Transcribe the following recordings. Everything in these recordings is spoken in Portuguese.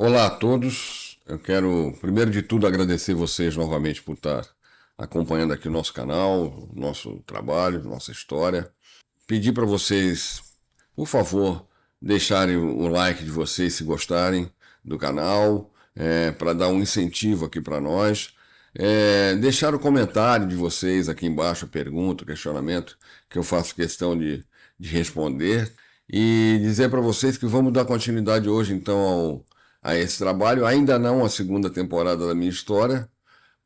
Olá a todos. Eu quero, primeiro de tudo, agradecer vocês novamente por estar acompanhando aqui o nosso canal, o nosso trabalho, nossa história. Pedir para vocês, por favor, deixarem o like de vocês se gostarem do canal, para dar um incentivo aqui para nós. Deixar o comentário de vocês aqui embaixo, a pergunta, o questionamento, que eu faço questão de responder. E dizer para vocês que vamos dar continuidade hoje, então, a esse trabalho. Ainda não a segunda temporada da minha história,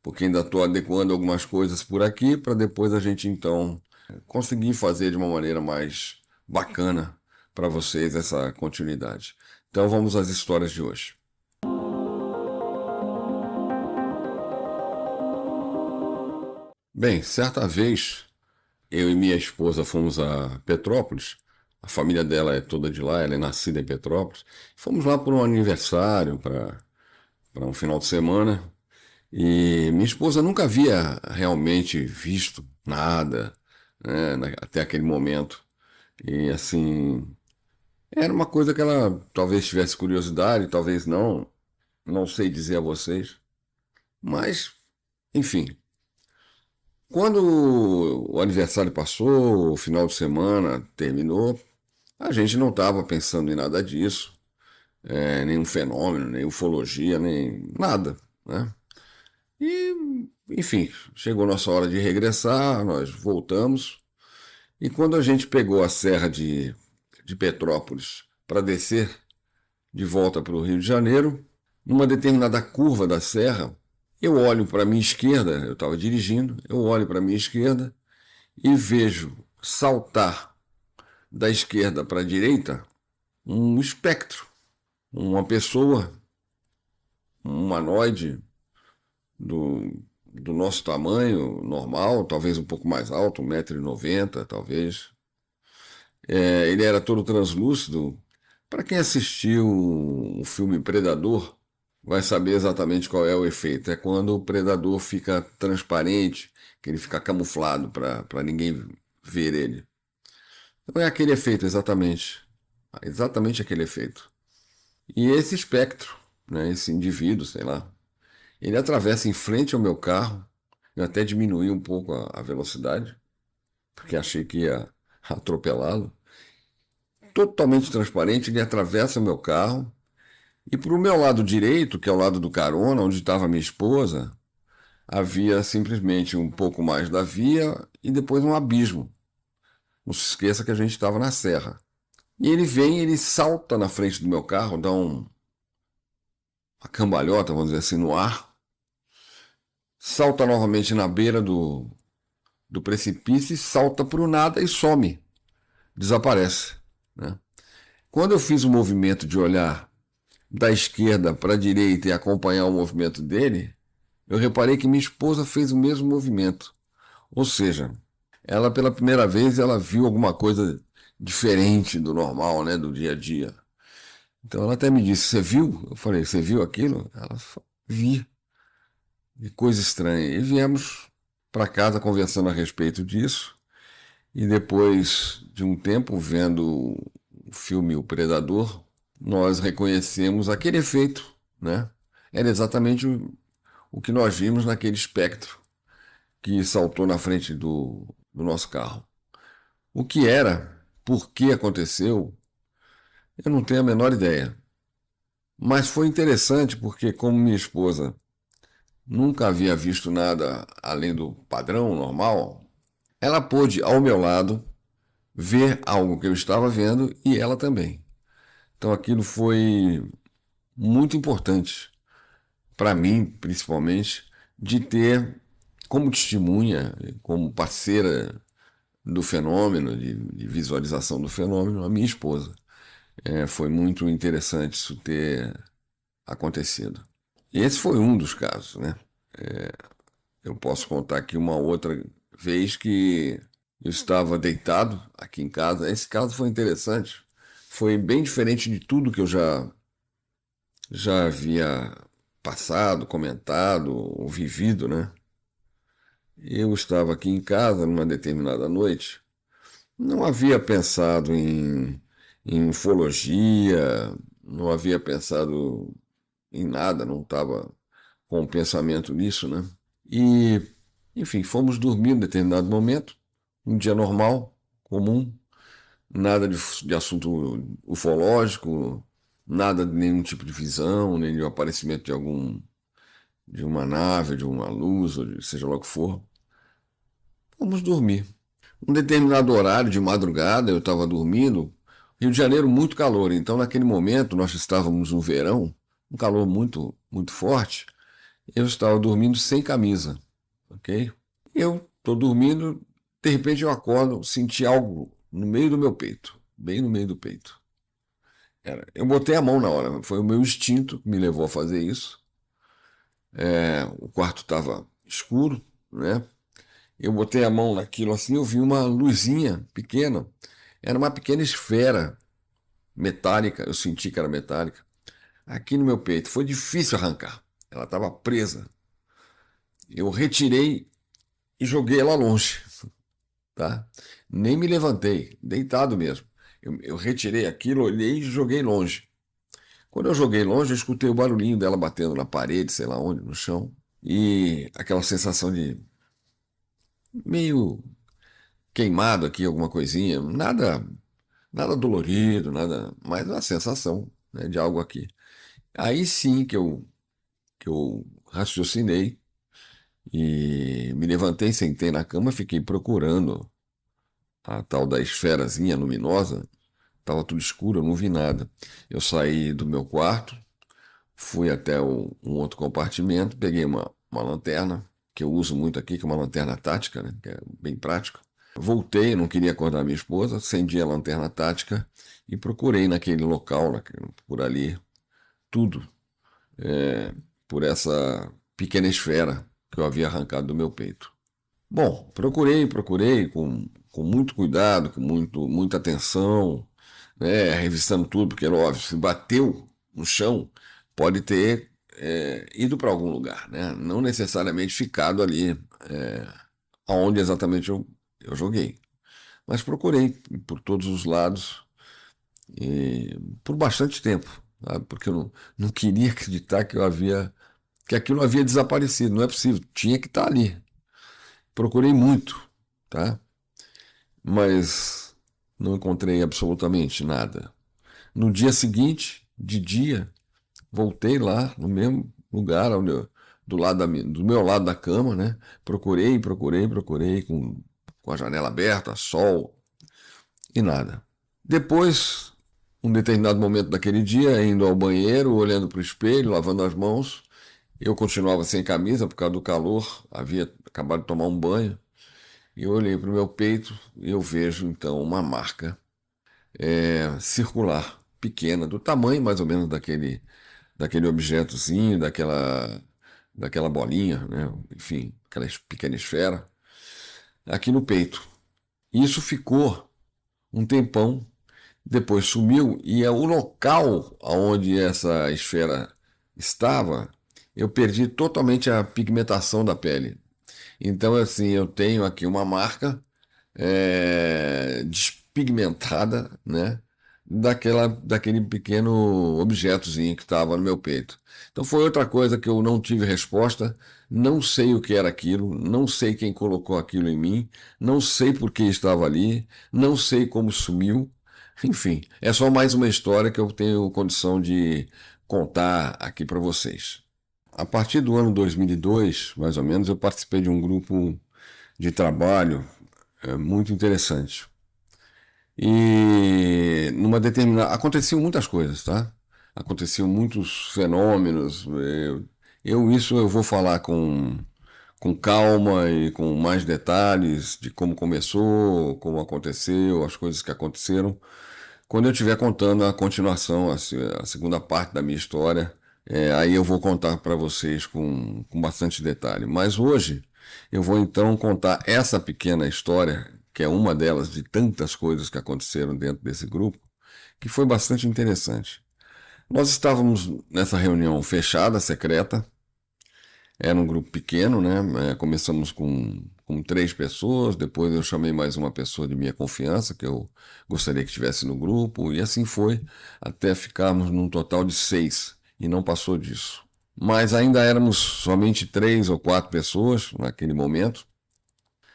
porque ainda estou adequando algumas coisas por aqui, para depois a gente, então, conseguir fazer de uma maneira mais bacana para vocês essa continuidade. Então, vamos às histórias de hoje. Bem, certa vez, eu e minha esposa fomos a Petrópolis. A família dela é toda de lá, ela é nascida em Petrópolis. Fomos lá por um aniversário, para um final de semana. E minha esposa nunca havia realmente visto nada, né, até aquele momento. E assim, era uma coisa que ela talvez tivesse curiosidade, talvez não, não sei dizer a vocês. Mas, enfim, quando o aniversário passou, o final de semana terminou, a gente não estava pensando em nada disso, nenhum fenômeno, nem ufologia, nem nada, né? E, enfim, chegou nossa hora de regressar, nós voltamos. E quando a gente pegou a serra de Petrópolis para descer de volta para o Rio de Janeiro, numa determinada curva da serra, eu olho para a minha esquerda, eu estava dirigindo, eu olho para a minha esquerda e vejo saltar da esquerda para a direita um espectro, uma pessoa, um humanoide do nosso tamanho normal, talvez um pouco mais alto, 1,90 m, talvez. Ele era todo translúcido. Para quem assistiu o filme Predador, vai saber exatamente qual é o efeito. É quando o predador fica transparente, que ele fica camuflado para ninguém ver ele. Então é aquele efeito, exatamente. Exatamente aquele efeito. E esse espectro, né, esse indivíduo, sei lá, ele atravessa em frente ao meu carro. Eu até diminuí um pouco a velocidade, porque achei que ia atropelá-lo. Totalmente transparente, ele atravessa o meu carro. E para o meu lado direito, que é o lado do carona, onde estava minha esposa, havia simplesmente um pouco mais da via e depois um abismo. Não se esqueça que a gente estava na serra. E ele vem, ele salta na frente do meu carro, dá uma cambalhota, vamos dizer assim, no ar, salta novamente na beira do precipício e salta para o nada e some, desaparece, né? Quando eu fiz o movimento de olhar da esquerda para a direita e acompanhar o movimento dele, eu reparei que minha esposa fez o mesmo movimento. Ou seja, ela pela primeira vez ela viu alguma coisa diferente do normal, né, do dia a dia. Então ela até me disse: "Você viu?" Eu falei: "Você viu aquilo?" Ela falou: "Vi." Que coisa estranha. E viemos para casa conversando a respeito disso. E depois de um tempo vendo o filme O Predador, nós reconhecemos aquele efeito, né? Era exatamente o que nós vimos naquele espectro que saltou na frente do nosso carro. O que era, por que aconteceu, eu não tenho a menor ideia. Mas foi interessante porque, como minha esposa nunca havia visto nada além do padrão normal, ela pôde, ao meu lado, ver algo que eu estava vendo e ela também. Então aquilo foi muito importante para mim, principalmente, de ter como testemunha, como parceira do fenômeno, de visualização do fenômeno, a minha esposa. Foi muito interessante isso ter acontecido. E esse foi um dos casos, né? Eu posso contar aqui uma outra vez que eu estava deitado aqui em casa. Esse caso foi interessante. Foi bem diferente de tudo que eu já havia passado, comentado ou vivido, né? Eu estava aqui em casa numa determinada noite, não havia pensado em ufologia, não havia pensado em nada, não estava com o pensamento nisso, né? E, enfim, fomos dormir em determinado momento, um dia normal, comum, nada de assunto ufológico, nada de nenhum tipo de visão, nem de um aparecimento de uma nave, de uma luz, ou de seja lá o que for. Fomos dormir. Um determinado horário de madrugada, eu estava dormindo, Rio de Janeiro muito calor, então naquele momento nós estávamos no verão, um calor muito, muito forte, eu estava dormindo sem camisa, ok? Eu estou dormindo, de repente eu acordo, senti algo no meio do meu peito, bem no meio do peito. Eu botei a mão na hora, foi o meu instinto que me levou a fazer isso. O quarto estava escuro, né? Eu botei a mão naquilo assim, eu vi uma luzinha pequena, era uma pequena esfera metálica, eu senti que era metálica, aqui no meu peito. Foi difícil arrancar, ela estava presa. Eu retirei e joguei ela longe, tá? Nem me levantei, deitado mesmo. Eu retirei aquilo, olhei e joguei longe. Quando eu joguei longe, eu escutei o barulhinho dela batendo na parede, sei lá onde, no chão, e aquela sensação de meio queimado aqui, alguma coisinha, nada dolorido, nada, mas uma sensação, né, de algo aqui. Aí sim que eu raciocinei e me levantei, sentei na cama, fiquei procurando a tal da esferazinha luminosa. Estava tudo escuro, eu não vi nada. Eu saí do meu quarto, fui até um outro compartimento, peguei uma lanterna, que eu uso muito aqui, que é uma lanterna tática, né, que é bem prática. Voltei, não queria acordar minha esposa, acendi a lanterna tática e procurei naquele local, por ali, tudo, por essa pequena esfera que eu havia arrancado do meu peito. Bom, procurei com muito cuidado, muita atenção, né, revistando tudo, porque, óbvio, se bateu no chão, pode ter ido para algum lugar, né? Não necessariamente ficado ali aonde exatamente eu joguei. Mas procurei por todos os lados e por bastante tempo, sabe? Porque eu não queria acreditar que aquilo havia desaparecido. Não é possível, tinha que estar ali. Procurei muito, tá? Mas não encontrei absolutamente nada. No dia seguinte, de dia, voltei lá no mesmo lugar, do meu lado da cama, né? Procurei com a janela aberta, sol e nada. Depois, um determinado momento daquele dia, indo ao banheiro, olhando para o espelho, lavando as mãos, eu continuava sem camisa por causa do calor, havia acabado de tomar um banho, e eu olhei para o meu peito e eu vejo então uma marca circular, pequena, do tamanho mais ou menos daquele objetozinho, daquela bolinha, né? Enfim, aquela pequena esfera, aqui no peito. Isso ficou um tempão, depois sumiu, e o local onde essa esfera estava, eu perdi totalmente a pigmentação da pele. Então, assim, eu tenho aqui uma marca despigmentada, né? Daquele pequeno objetozinho que estava no meu peito. Então foi outra coisa que eu não tive resposta, não sei o que era aquilo, não sei quem colocou aquilo em mim, não sei por que estava ali, não sei como sumiu. Enfim, é só mais uma história que eu tenho condição de contar aqui para vocês. A partir do ano 2002, mais ou menos, eu participei de um grupo de trabalho muito interessante. E numa determinada. Aconteciam muitas coisas, tá? Aconteciam muitos fenômenos. Isso eu vou falar com calma e com mais detalhes de como começou, como aconteceu, as coisas que aconteceram. Quando eu estiver contando a continuação, a segunda parte da minha história, aí eu vou contar para vocês com bastante detalhe. Mas hoje eu vou então contar essa pequena história, que é uma delas de tantas coisas que aconteceram dentro desse grupo, que foi bastante interessante. Nós estávamos nessa reunião fechada, secreta, era um grupo pequeno, né? Começamos com 3 pessoas, depois eu chamei mais uma pessoa de minha confiança, que eu gostaria que estivesse no grupo, e assim foi, até ficarmos num total de 6. e não passou disso. Mas ainda éramos somente 3 ou 4 pessoas naquele momento.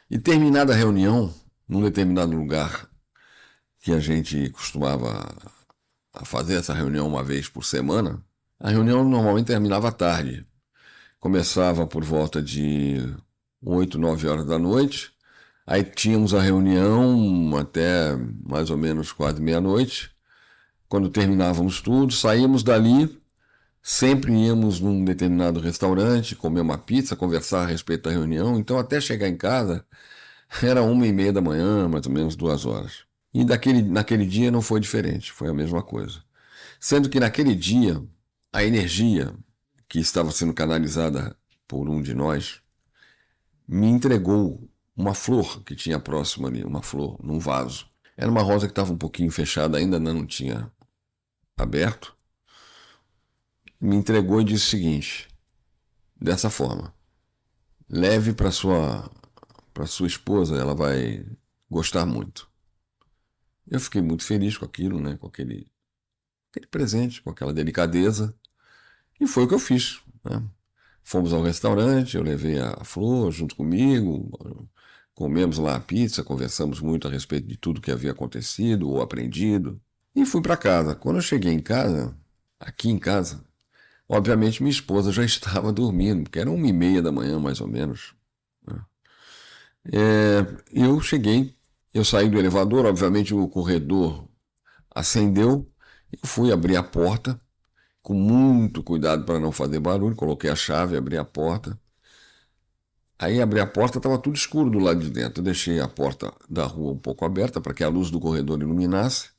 E terminada a reunião, num determinado lugar que a gente costumava a fazer essa reunião uma vez por semana, a reunião normalmente terminava à tarde. Começava por volta de 8, 9 horas da noite. Aí tínhamos a reunião até mais ou menos quase meia-noite. Quando terminávamos tudo, saímos dali, sempre íamos num determinado restaurante, comer uma pizza, conversar a respeito da reunião. Então, até chegar em casa, era 1h30 da manhã, mais ou menos 2 horas. E naquele dia não foi diferente, foi a mesma coisa. Sendo que naquele dia, a energia que estava sendo canalizada por um de nós me entregou uma flor que tinha próximo ali, uma flor num vaso. Era uma rosa que estava um pouquinho fechada, ainda não tinha aberto. Me entregou e disse o seguinte, dessa forma: leve para sua esposa, ela vai gostar muito. Eu fiquei muito feliz com aquilo, né? Com aquele presente, com aquela delicadeza, e foi o que eu fiz, né? Fomos ao restaurante, eu levei a flor junto comigo, comemos lá a pizza, conversamos muito a respeito de tudo que havia acontecido ou aprendido, e fui para casa. Quando eu cheguei em casa, aqui em casa, obviamente minha esposa já estava dormindo, porque era 1h30 da manhã, mais ou menos, né? Eu cheguei, eu saí do elevador, obviamente o corredor acendeu, eu fui abrir a porta, com muito cuidado para não fazer barulho, coloquei a chave, abri a porta. Aí abri a porta, estava tudo escuro do lado de dentro. Eu deixei a porta da rua um pouco aberta para que a luz do corredor iluminasse.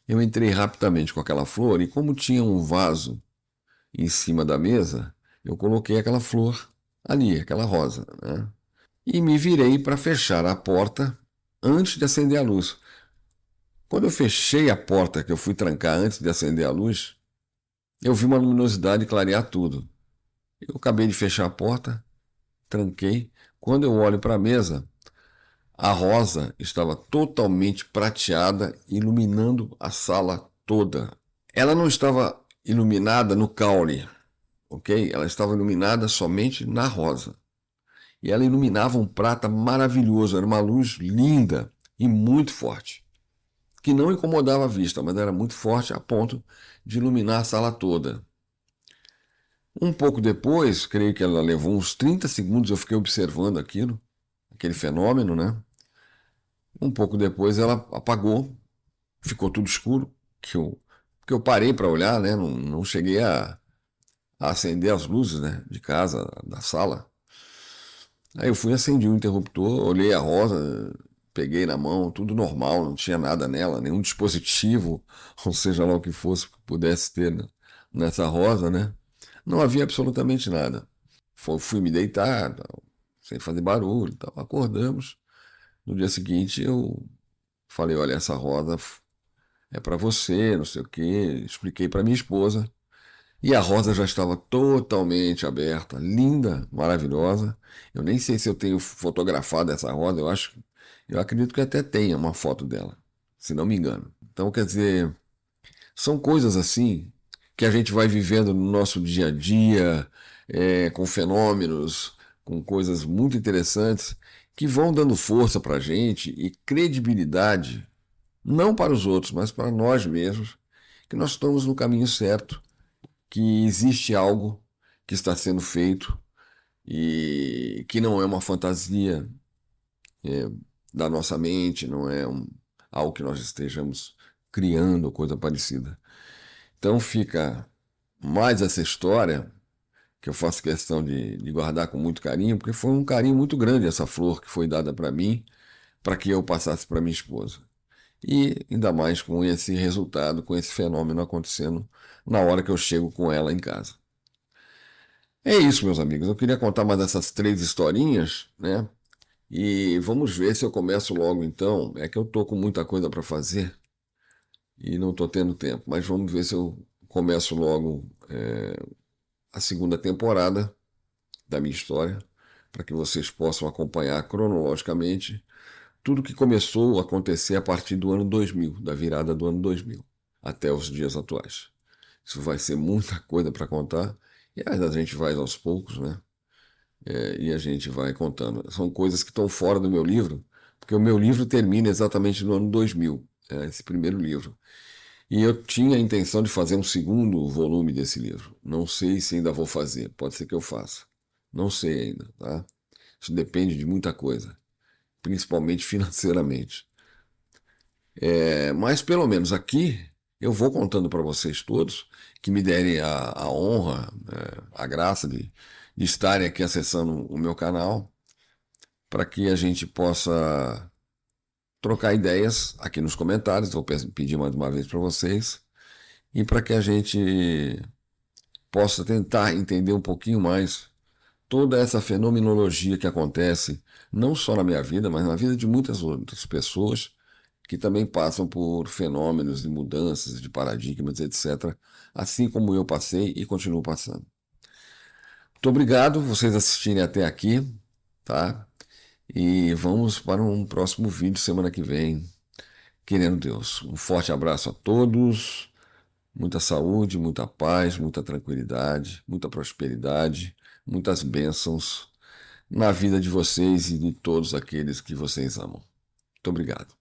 Eu entrei rapidamente com aquela flor e como tinha um vaso em cima da mesa, eu coloquei aquela flor ali, aquela rosa, né? E me virei para fechar a porta antes de acender a luz. Quando eu fechei a porta, que eu fui trancar antes de acender a luz, eu vi uma luminosidade clarear tudo. Eu acabei de fechar a porta, tranquei. Quando eu olho para a mesa, a rosa estava totalmente prateada, iluminando a sala toda. Ela não estava iluminada no caule, ok? Ela estava iluminada somente na rosa. E ela iluminava um prata maravilhoso, era uma luz linda e muito forte, que não incomodava a vista, mas era muito forte a ponto de iluminar a sala toda. Um pouco depois, creio que ela levou uns 30 segundos, eu fiquei observando aquilo, aquele fenômeno, né? Um pouco depois ela apagou, ficou tudo escuro, que eu parei para olhar, né? Não cheguei a acender as luzes, né? De casa, da sala. Aí eu fui, acendi o interruptor, olhei a rosa, peguei na mão, tudo normal, não tinha nada nela, nenhum dispositivo, ou seja lá o que fosse que pudesse ter nessa rosa, né? Não havia absolutamente nada. Fui me deitar, sem fazer barulho, tal. Acordamos. No dia seguinte eu falei, olha, essa rosa é para você, não sei o quê. Expliquei para minha esposa. E a rosa já estava totalmente aberta, linda, maravilhosa. Eu nem sei se eu tenho fotografado essa rosa, eu acredito que até tenha uma foto dela, se não me engano. Então, quer dizer, são coisas assim que a gente vai vivendo no nosso dia a dia, com fenômenos, com coisas muito interessantes que vão dando força para a gente e credibilidade, não para os outros, mas para nós mesmos, que nós estamos no caminho certo, que existe algo que está sendo feito e que não é uma fantasia é, da nossa mente, não é algo que nós estejamos criando, coisa parecida. Então fica mais essa história que eu faço questão de guardar com muito carinho, porque foi um carinho muito grande essa flor que foi dada para mim, para que eu passasse para minha esposa. E ainda mais com esse resultado, com esse fenômeno acontecendo na hora que eu chego com ela em casa. É isso, meus amigos. Eu queria contar mais dessas 3 historinhas, né? E vamos ver se eu começo logo então. É que eu tô com muita coisa para fazer e não tô tendo tempo, mas vamos ver se eu começo logo a segunda temporada da minha história, para que vocês possam acompanhar cronologicamente tudo que começou a acontecer a partir do ano 2000, da virada do ano 2000, até os dias atuais. Isso vai ser muita coisa para contar. E aí a gente vai aos poucos, né? E a gente vai contando. São coisas que estão fora do meu livro, porque o meu livro termina exatamente no ano 2000, esse primeiro livro. E eu tinha a intenção de fazer um segundo volume desse livro. Não sei se ainda vou fazer, pode ser que eu faça. Não sei ainda, tá? Isso depende de muita coisa, principalmente financeiramente. Mas pelo menos aqui eu vou contando para vocês todos que me derem a honra, a graça de estarem aqui acessando o meu canal, para que a gente possa trocar ideias aqui nos comentários. Vou pedir mais uma vez para vocês, e para que a gente possa tentar entender um pouquinho mais toda essa fenomenologia que acontece, não só na minha vida, mas na vida de muitas outras pessoas que também passam por fenômenos de mudanças, de paradigmas, etc., assim como eu passei e continuo passando. Muito obrigado vocês assistirem até aqui, tá? E vamos para um próximo vídeo semana que vem, querendo Deus. Um forte abraço a todos, muita saúde, muita paz, muita tranquilidade, muita prosperidade, muitas bênçãos na vida de vocês e de todos aqueles que vocês amam. Muito obrigado.